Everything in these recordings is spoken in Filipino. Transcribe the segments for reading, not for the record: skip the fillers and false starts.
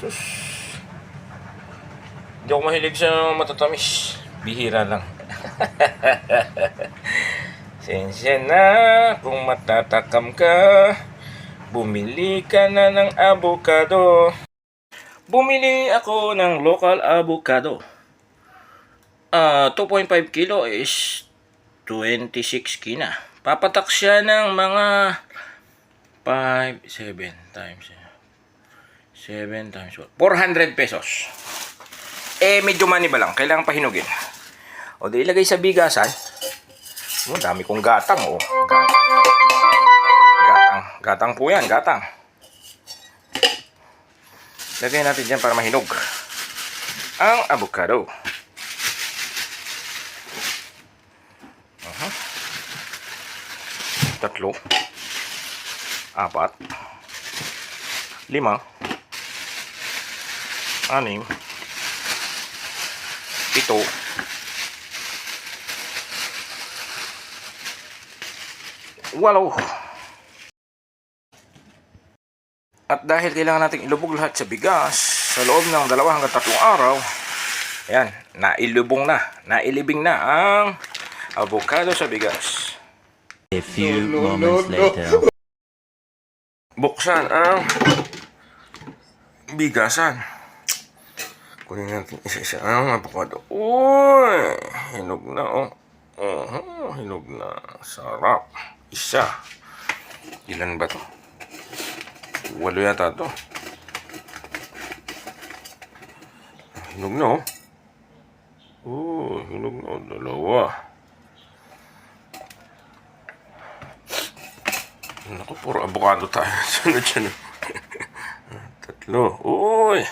Sus. Hindi ako mahilig sa matatamis. Bihira lang. Sensya na kung matatakam ka. Bumili ka na ng avocado. Bumili ako ng local avocado. 2.5 kilo is 26 kina. Papatak siya ng mga 7 times 400 pesos. Medyo money ba lang? Kailangan pahinugin. O, di ilagay sa bigasan. Dami kong gatang, Gatang po yan, gatang. Lagay natin dyan para mahinog ang avocado. Tatlo, 4, 5, 6, 7, 8. At dahil kailangan natin ilubog lahat sa bigas sa loob ng 2 hanggang 3 araw, ayan, nailibing na ang avocado sa bigas. A few moments later. Buksan ang bigasan. Kunin natin isa-isa ang avocado. Uy! Hinog na, hinog na. Sarap. Isa. Ilan ba to? 8 yata to. Hinog na, hinog na. 2. Naku, puro avocado tayo. Sunod-sunod. 3. Uy!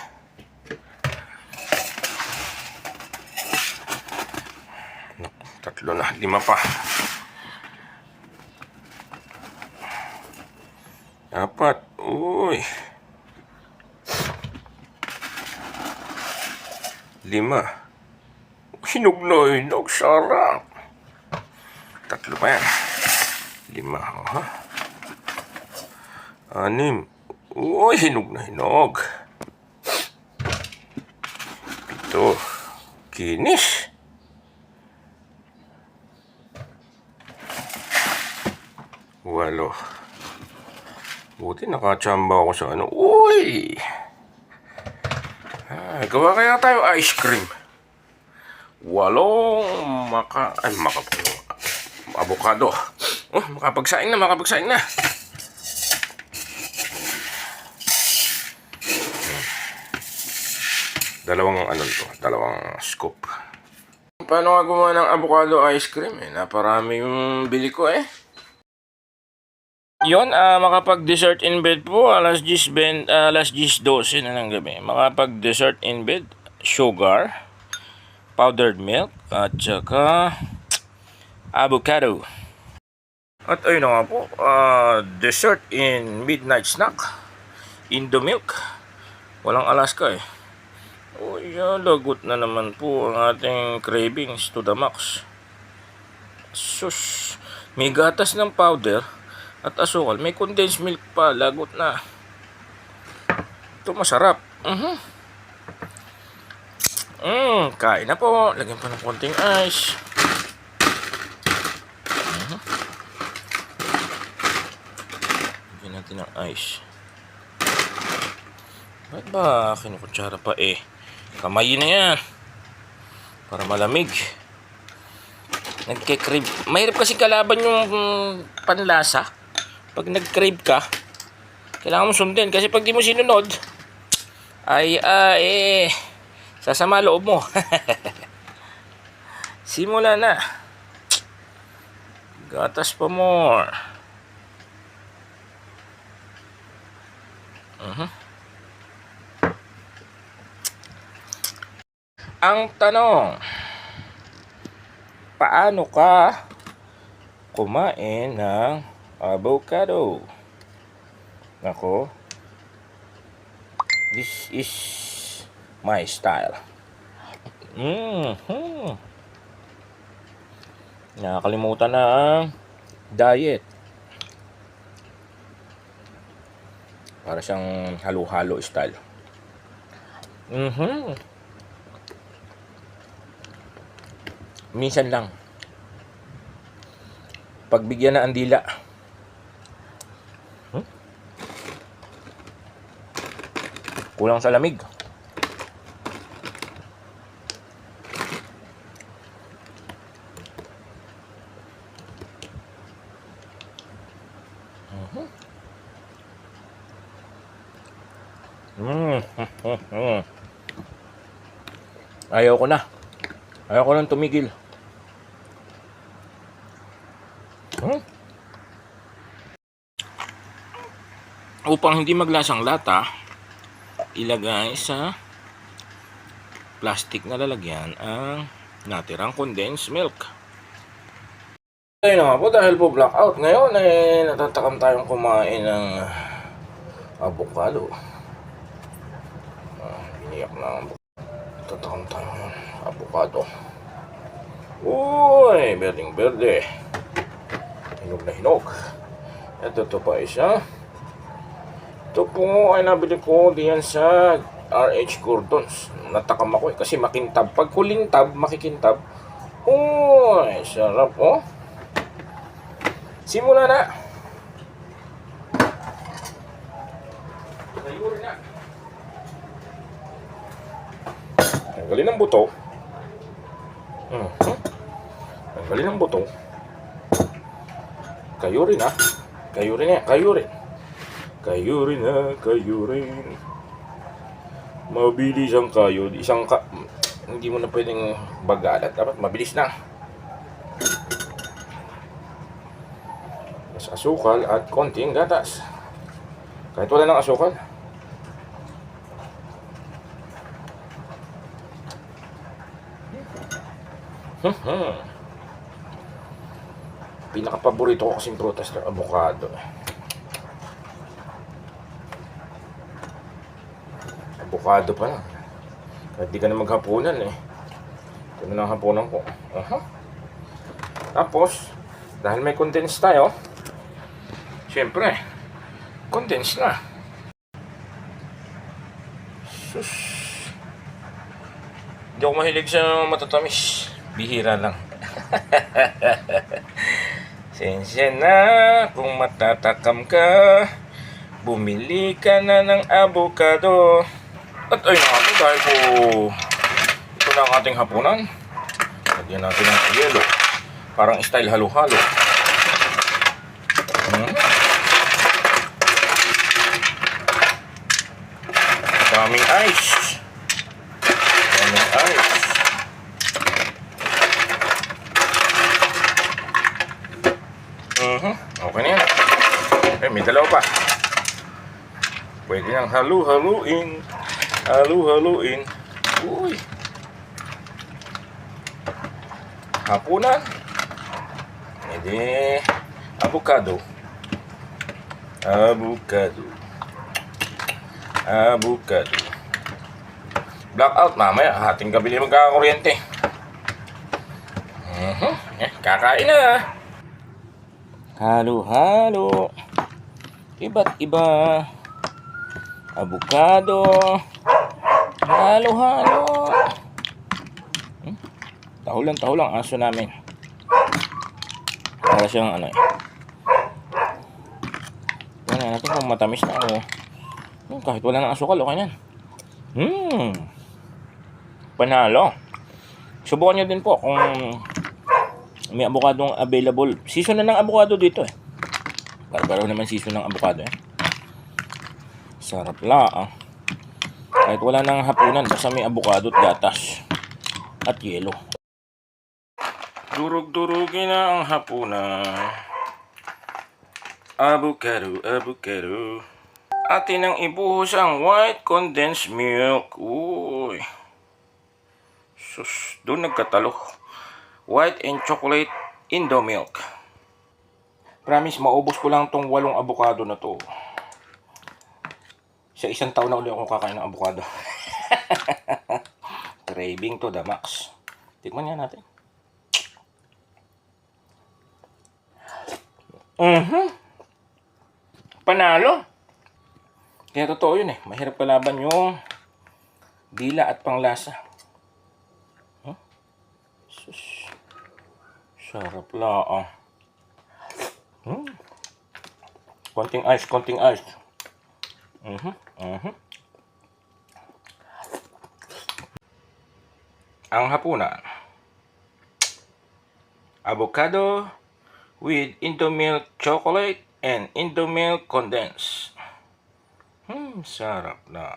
Naku, 3 na. 5 pa. 4. Uy! 5. Hinog na, hinog. Sarap. 3 pa yan. 5. 6. Uy, hinog na hinog. 7. Kinis. 8. Buti nakachamba ako sa ano. Uy! Gawa kaya tayo ice cream. 8. Avocado. Makapagsaing na. Dalawang scoop. Paano nga gumawa ng avocado ice cream? Naparami yung bili ko Yon, makapag-dessert in bed po, alas 10:12 na ng gabi. Makapag-dessert in bed, sugar, powdered milk, at saka avocado. At ayun na nga po, dessert in midnight snack, Indomilk. Walang Alaska lagot na naman po ang ating cravings to the max. Sus, may gatas ng powder at asukal, may condensed milk pa, lagot na. Ito masarap. Kain na po. Lagyan pa ng konting ice. Lagyan natin ng ice. Ba't ba kinukutsara pa Kamay na yan. Para malamig. Nagke-crave. Mahirap kasi kalaban yung panlasa. Pag nag-crave ka, kailangan mo sundin. Kasi pag di mo sinunod, sasama loob mo. Simula na. Gatas pa more. Ang tanong, paano ka kumain ng avocado? Nako, this is my style. Nakakalimutan na ang diet. Para siyang halo-halo style. Mhm. Minsan lang. Pagbigyan na ang dila. Kulang sa lamig. Ayaw ko na. Ayaw ko nang tumigil. Upang hindi maglasang lata, ilagay sa plastic na lalagyan ang natirang condensed milk. Ayun na nga po, dahil po blackout ngayon, natatakam tayong kumain ng avocado. Iniyak na ang natatakam tayong avocado. Uy, berdeng berde. Hinog na hinog. Ito pa isa. Ito po ay nabili ko diyan sa RH Gordon's. Natakam ako kasi makintab. Pag huling tab, makikintab. Uy, sarap oh. Simula na. Ayun na. Tanggalin ang buto. Tanggalin ang buto. Kayo rin ha. Kayo rin ha. Kayo rin. Kayo rin ha. Kayo rin. Mabilis ang kayo. Hindi mo na pwedeng bagalat. Dapat mabilis na. Mas asukal at konting gatas. Kahit wala ng asukal. Pinaka-paborito ko kasing prutas ng avocado. Avocado pa lang. Kahit di ka na maghapunan eh. Ito na lang hapunan ko. Tapos, dahil may condense tayo, syempre, condense na. Sus. Hindi ako mahilig sa matatamis. Bihira lang. Sensya na kung matatakam ka. Bumili ka na ng avocado. At ayun nga po, dahil po ito na ang ating hapunan. Lagyan natin ng yelo. Parang style halo-halo. Daming ice. Daming ice. Okay na yan. May dalawa pa. Pwede nang halu-haluin. Halu-haluin. Uy. Hapunan. Ede avocado. Avocado. Avocado. Blackout mamaya. Hating gabi din magkakakuryente. Kakain na. Halo-halo. Iba't iba. Avocado. Halo-halo. Tahulan aso namin. Para siyang ano eh. Tingnan natin kung matamis na o. Kahit wala ng asukal, okay na. Panalo. Subukan nyo din po kung may avocadong available. Season na ng avocado dito eh. Barbaro naman season ng avocado eh. Sarap lang. Kahit wala nang hapunan, basta may avocado at gatas. At yelo. Durug-durugin na ang hapunan. Avocado, avocado. Atin ang ibuhos ang white condensed milk. Uy. Sus, doon nagkatalo. White and chocolate Indo milk. Promise, maubos ko lang tong 8 avocado na to. Sa isang taon na ulit ako kakain ng avocado. Craving to the max. Tikman nga natin. Panalo. Kaya totoo yun eh. Mahirap kalaban yung Dila at panglasa. Sus. Sarap la. Konting ice, konting ice. Ang hapunan. Avocado with Indomilk chocolate and Indomilk condensed. Sarap na.